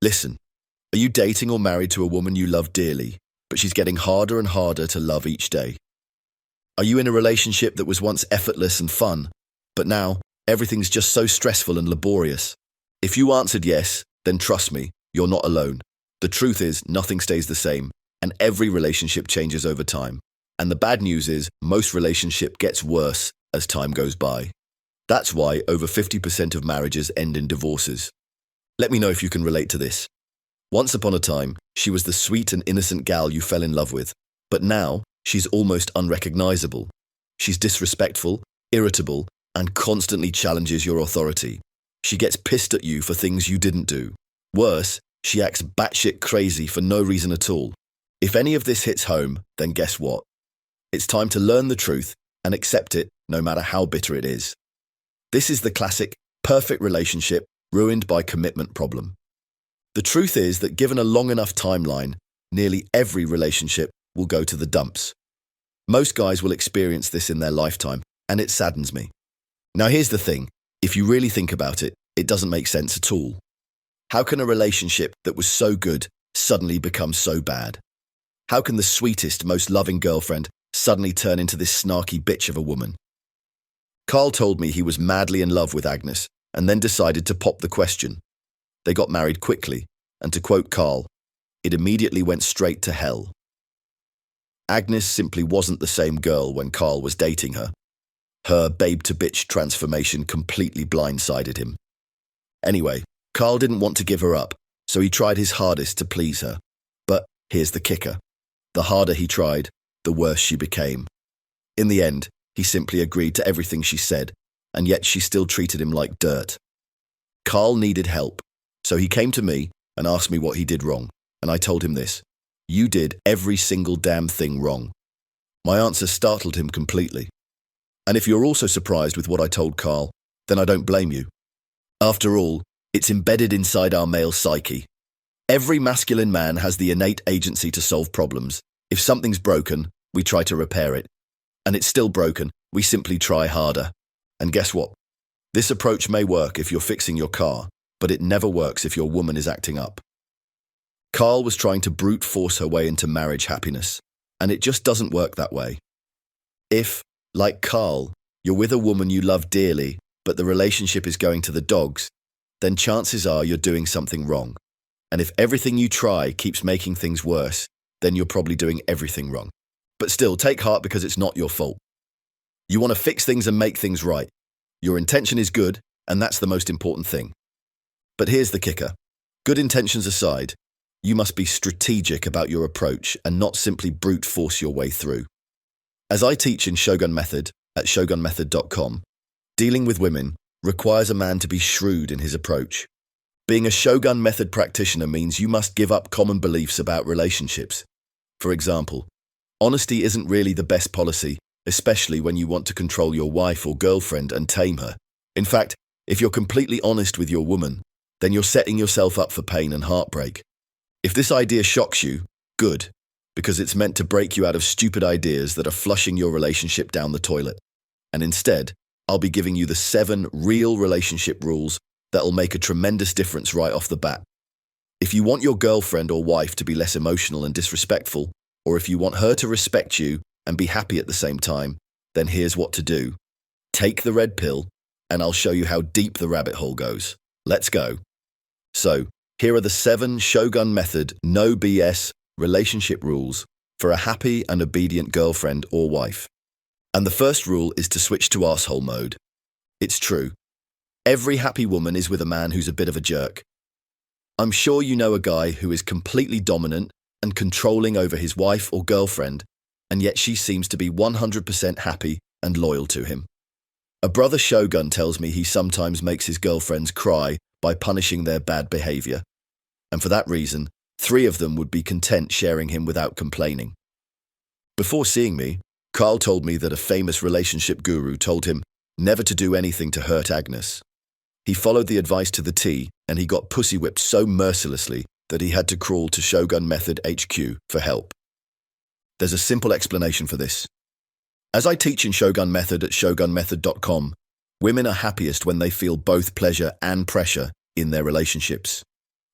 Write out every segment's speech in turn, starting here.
Listen, are you dating or married to a woman you love dearly, but she's getting harder and harder to love each day? Are you in a relationship that was once effortless and fun, but now everything's just so stressful and laborious? If you answered yes, then trust me, you're not alone. The truth is, nothing stays the same, and every relationship changes over time. And the bad news is, most relationship gets worse as time goes by. That's why over 50% of marriages end in divorces. Let me know if you can relate to this. Once upon a time, she was the sweet and innocent gal you fell in love with, but now she's almost unrecognizable. She's disrespectful, irritable, and constantly challenges your authority. She gets pissed at you for things you didn't do. Worse, she acts batshit crazy for no reason at all. If any of this hits home, then guess what? It's time to learn the truth and accept it, no matter how bitter it is. This is the classic, perfect relationship ruined by commitment problem. The truth is that given a long enough timeline, nearly every relationship will go to the dumps. Most guys will experience this in their lifetime, and it saddens me. Now here's the thing, if you really think about it, it doesn't make sense at all. How can a relationship that was so good suddenly become so bad? How can the sweetest, most loving girlfriend suddenly turn into this snarky bitch of a woman? Carl told me he was madly in love with Agnes and then decided to pop the question. They got married quickly, and to quote Carl, it immediately went straight to hell. Agnes simply wasn't the same girl when Carl was dating her. Her babe-to-bitch transformation completely blindsided him. Anyway, Carl didn't want to give her up, so he tried his hardest to please her. But here's the kicker. The harder he tried, the worse she became. In the end, he simply agreed to everything she said, and yet she still treated him like dirt. Carl needed help, so he came to me and asked me what he did wrong, and I told him this: you did every single damn thing wrong. My answer startled him completely. And if you're also surprised with what I told Carl, then I don't blame you. After all, it's embedded inside our male psyche. Every masculine man has the innate agency to solve problems. If something's broken, we try to repair it. And it's still broken, we simply try harder. And guess what? This approach may work if you're fixing your car, but it never works if your woman is acting up. Carl was trying to brute force her way into marriage happiness, and it just doesn't work that way. If, like Carl, you're with a woman you love dearly, but the relationship is going to the dogs, then chances are you're doing something wrong. And if everything you try keeps making things worse, then you're probably doing everything wrong. But still, take heart because it's not your fault. You want to fix things and make things right. Your intention is good, and that's the most important thing. But here's the kicker. Good intentions aside, you must be strategic about your approach and not simply brute force your way through. As I teach in Shogun Method at shogunmethod.com, dealing with women requires a man to be shrewd in his approach. Being a Shogun Method practitioner means you must give up common beliefs about relationships. For example, honesty isn't really the best policy, especially when you want to control your wife or girlfriend and tame her. In fact, if you're completely honest with your woman, then you're setting yourself up for pain and heartbreak. If this idea shocks you, good, because it's meant to break you out of stupid ideas that are flushing your relationship down the toilet. And instead, I'll be giving you the 7 real relationship rules that'll make a tremendous difference right off the bat. If you want your girlfriend or wife to be less emotional and disrespectful, or if you want her to respect you and be happy at the same time, then here's what to do. Take the red pill, and I'll show you how deep the rabbit hole goes. Let's go. So, here are the 7 Shogun Method, no BS, relationship rules for a happy and obedient girlfriend or wife. And the first rule is to switch to arsehole mode. It's true. Every happy woman is with a man who's a bit of a jerk. I'm sure you know a guy who is completely dominant and controlling over his wife or girlfriend, and yet she seems to be 100% happy and loyal to him. A brother Shogun tells me he sometimes makes his girlfriends cry by punishing their bad behavior. And for that reason, 3 of them would be content sharing him without complaining. Before seeing me, Carl told me that a famous relationship guru told him never to do anything to hurt Agnes. He followed the advice to the T, and he got pussy whipped so mercilessly that he had to crawl to Shogun Method HQ for help. There's a simple explanation for this. As I teach in Shogun Method at shogunmethod.com, women are happiest when they feel both pleasure and pressure in their relationships.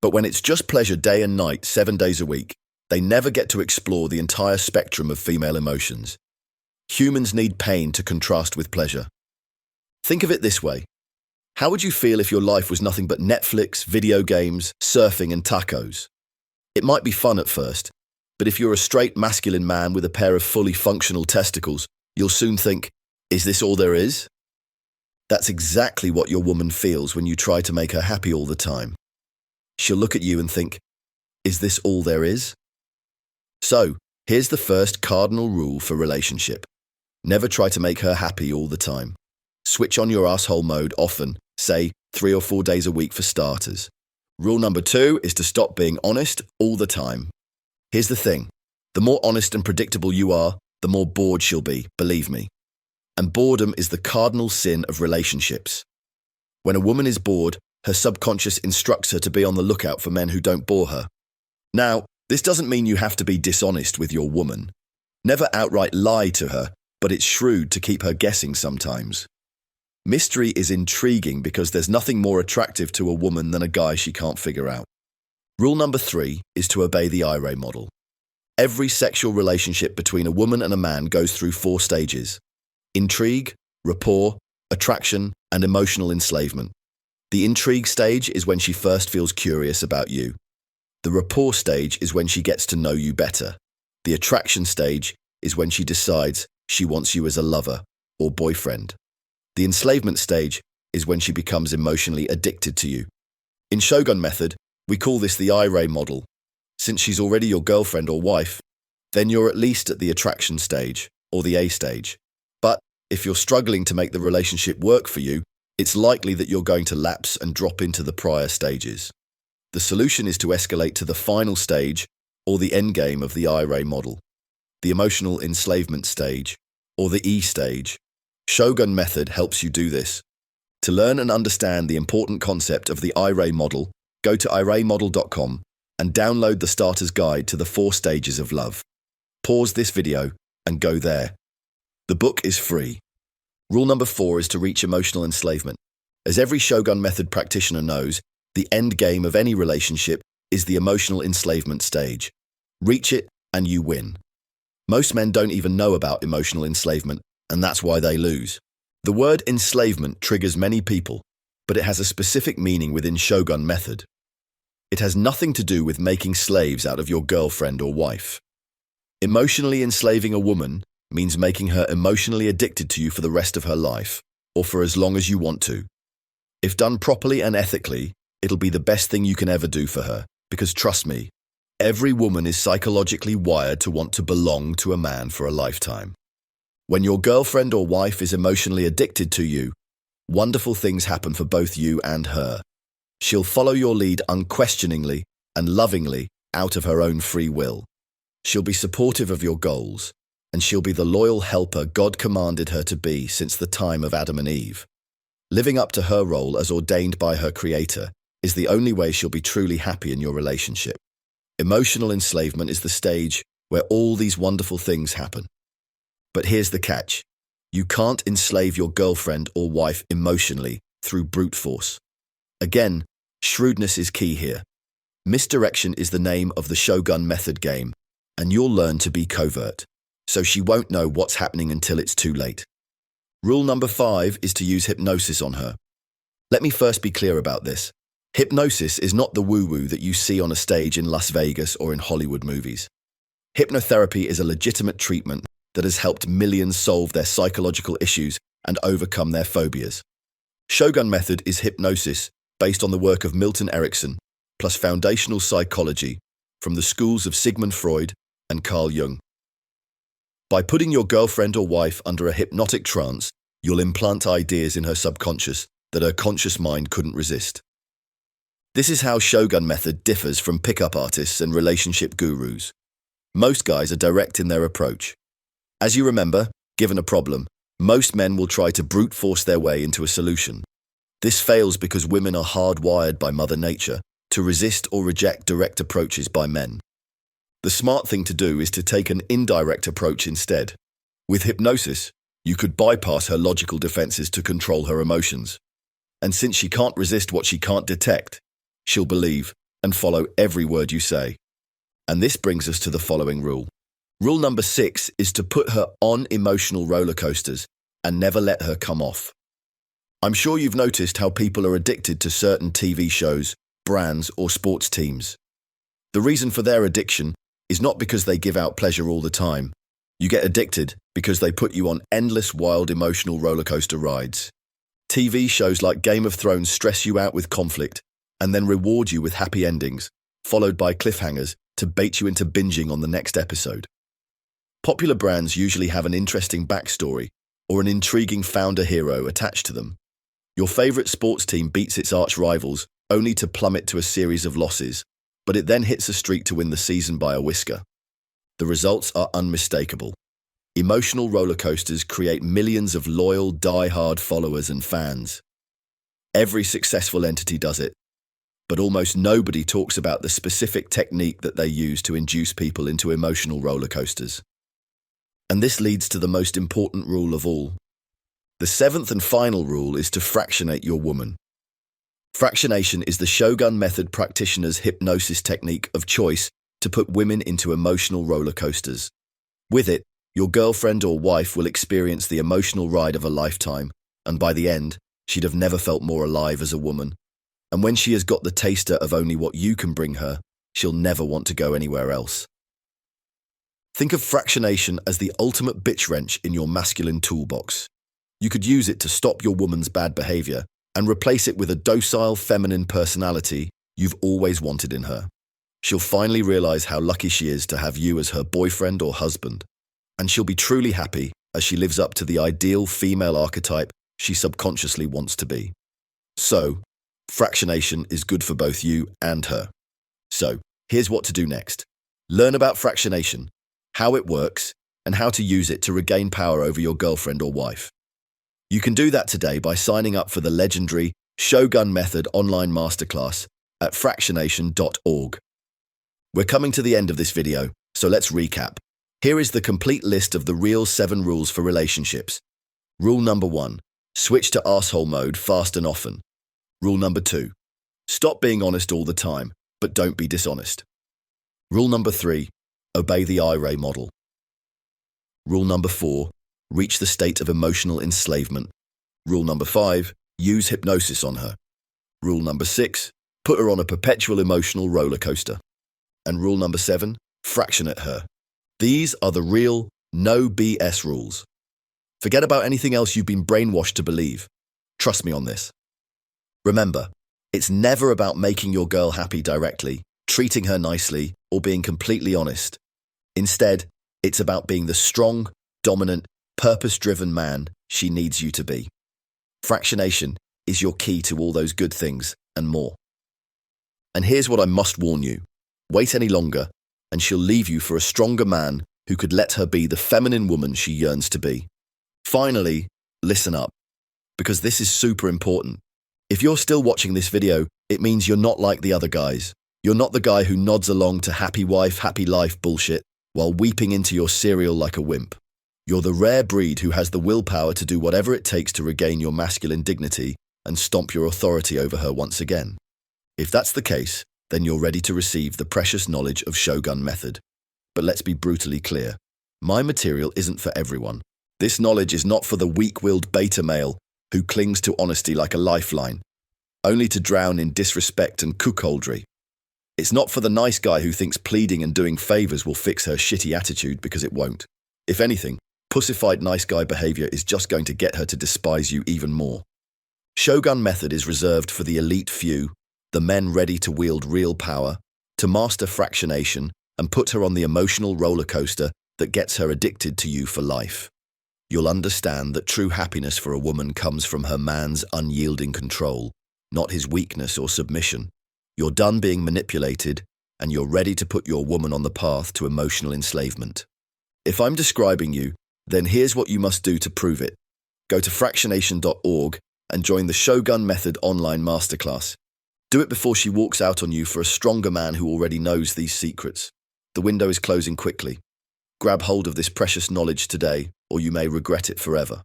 But when it's just pleasure day and night, 7 days a week, they never get to explore the entire spectrum of female emotions. Humans need pain to contrast with pleasure. Think of it this way. How would you feel if your life was nothing but Netflix, video games, surfing, and tacos? It might be fun at first, but if you're a straight masculine man with a pair of fully functional testicles, you'll soon think, is this all there is? That's exactly what your woman feels when you try to make her happy all the time. She'll look at you and think, is this all there is? So, here's the first cardinal rule for relationship. Never try to make her happy all the time. Switch on your asshole mode often, say 3 or 4 days a week for starters. Rule number 2 is to stop being honest all the time. Here's the thing. The more honest and predictable you are, the more bored she'll be, believe me. And boredom is the cardinal sin of relationships. When a woman is bored, her subconscious instructs her to be on the lookout for men who don't bore her. Now, this doesn't mean you have to be dishonest with your woman. Never outright lie to her, but it's shrewd to keep her guessing sometimes. Mystery is intriguing because there's nothing more attractive to a woman than a guy she can't figure out. Rule number 3 is to obey the IRA model. Every sexual relationship between a woman and a man goes through 4 stages: intrigue, rapport, attraction, and emotional enslavement. The intrigue stage is when she first feels curious about you. The rapport stage is when she gets to know you better. The attraction stage is when she decides she wants you as a lover or boyfriend. The enslavement stage is when she becomes emotionally addicted to you. In Shogun method, we call this the IRA model. Since she's already your girlfriend or wife, then you're at least at the attraction stage or the A stage. But if you're struggling to make the relationship work for you, it's likely that you're going to lapse and drop into the prior stages. The solution is to escalate to the final stage or the end game of the IRA model, the emotional enslavement stage or the E stage. Shogun method helps you do this. To learn and understand the important concept of the IRA model, go to iramodel.com and download the starter's guide to the 4 stages of love. Pause this video and go there. The book is free. Rule number 4 is to reach emotional enslavement. As every Shogun method practitioner knows, the end game of any relationship is the emotional enslavement stage. Reach it and you win. Most men don't even know about emotional enslavement, and that's why they lose. The word enslavement triggers many people, but it has a specific meaning within Shogun method. It has nothing to do with making slaves out of your girlfriend or wife. Emotionally enslaving a woman means making her emotionally addicted to you for the rest of her life, or for as long as you want to. If done properly and ethically, it'll be the best thing you can ever do for her, because trust me, every woman is psychologically wired to want to belong to a man for a lifetime. When your girlfriend or wife is emotionally addicted to you, wonderful things happen for both you and her. She'll follow your lead unquestioningly and lovingly out of her own free will. She'll be supportive of your goals, and she'll be the loyal helper God commanded her to be since the time of Adam and Eve. Living up to her role as ordained by her Creator is the only way she'll be truly happy in your relationship. Emotional enslavement is the stage where all these wonderful things happen. But here's the catch. You can't enslave your girlfriend or wife emotionally through brute force. Again, shrewdness is key here. Misdirection is the name of the Shogun method game, and you'll learn to be covert, so she won't know what's happening until it's too late. Rule number 5 is to use hypnosis on her. Let me first be clear about this. Hypnosis is not the woo-woo that you see on a stage in Las Vegas or in Hollywood movies. Hypnotherapy is a legitimate treatment that has helped millions solve their psychological issues and overcome their phobias. Shogun method is hypnosis based on the work of Milton Erickson, plus foundational psychology from the schools of Sigmund Freud and Carl Jung. By putting your girlfriend or wife under a hypnotic trance, you'll implant ideas in her subconscious that her conscious mind couldn't resist. This is how Shogun method differs from pickup artists and relationship gurus. Most guys are direct in their approach. As you remember, given a problem, most men will try to brute force their way into a solution. This fails because women are hardwired by Mother Nature to resist or reject direct approaches by men. The smart thing to do is to take an indirect approach instead. With hypnosis, you could bypass her logical defenses to control her emotions. And since she can't resist what she can't detect, she'll believe, and follow every word you say. And this brings us to the following rule. Rule number 6 is to put her on emotional roller coasters and never let her come off. I'm sure you've noticed how people are addicted to certain TV shows, brands, or sports teams. The reason for their addiction is not because they give out pleasure all the time. You get addicted because they put you on endless wild emotional roller coaster rides. TV shows like Game of Thrones stress you out with conflict and then reward you with happy endings, followed by cliffhangers to bait you into binging on the next episode. Popular brands usually have an interesting backstory or an intriguing founder hero attached to them. Your favorite sports team beats its arch rivals only to plummet to a series of losses, but it then hits a streak to win the season by a whisker. The results are unmistakable. Emotional roller coasters create millions of loyal, die-hard followers and fans. Every successful entity does it, but almost nobody talks about the specific technique that they use to induce people into emotional roller coasters. And this leads to the most important rule of all. The 7th and final rule is to fractionate your woman. Fractionation is the Shogun method practitioner's hypnosis technique of choice to put women into emotional roller coasters. With it, your girlfriend or wife will experience the emotional ride of a lifetime, and by the end, she'd have never felt more alive as a woman. And when she has got the taster of only what you can bring her, she'll never want to go anywhere else. Think of fractionation as the ultimate bitch wrench in your masculine toolbox. You could use it to stop your woman's bad behavior and replace it with a docile, feminine personality you've always wanted in her. She'll finally realize how lucky she is to have you as her boyfriend or husband, and she'll be truly happy as she lives up to the ideal female archetype she subconsciously wants to be. So, fractionation is good for both you and her. So, here's what to do next. Learn about fractionation, how it works, and how to use it to regain power over your girlfriend or wife. You can do that today by signing up for the legendary Shogun Method online masterclass at fractionation.org. We're coming to the end of this video, so let's recap. Here is the complete list of the real 7 rules for relationships. Rule number 1, switch to arsehole mode fast and often. Rule number 2, stop being honest all the time, but don't be dishonest. Rule number 3, obey the IRA model. Rule number 4, reach the state of emotional enslavement. Rule number 5, use hypnosis on her. Rule number 6, put her on a perpetual emotional roller coaster. And rule number 7, fractionate her. These are the real, no BS rules. Forget about anything else you've been brainwashed to believe. Trust me on this. Remember, it's never about making your girl happy directly, treating her nicely, or being completely honest. Instead, it's about being the strong, dominant, purpose-driven man she needs you to be. Fractionation is your key to all those good things and more. And here's what I must warn you. Wait any longer, and she'll leave you for a stronger man who could let her be the feminine woman she yearns to be. Finally, listen up, because this is super important. If you're still watching this video, it means you're not like the other guys. You're not the guy who nods along to happy wife, happy life bullshit while weeping into your cereal like a wimp. You're the rare breed who has the willpower to do whatever it takes to regain your masculine dignity and stomp your authority over her once again. If that's the case, then you're ready to receive the precious knowledge of Shogun Method. But let's be brutally clear. My material isn't for everyone. This knowledge is not for the weak-willed beta male who clings to honesty like a lifeline, only to drown in disrespect and cuckoldry. It's not for the nice guy who thinks pleading and doing favors will fix her shitty attitude, because it won't. If anything, pussified nice guy behavior is just going to get her to despise you even more. Shogun Method is reserved for the elite few, the men ready to wield real power, to master fractionation and put her on the emotional roller coaster that gets her addicted to you for life. You'll understand that true happiness for a woman comes from her man's unyielding control, not his weakness or submission. You're done being manipulated, and you're ready to put your woman on the path to emotional enslavement. If I'm describing you, then here's what you must do to prove it. Go to fractionation.org and join the Shogun Method online masterclass. Do it before she walks out on you for a stronger man who already knows these secrets. The window is closing quickly. Grab hold of this precious knowledge today, or you may regret it forever.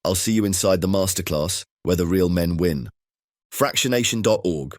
I'll see you inside the masterclass, where the real men win. Fractionation.org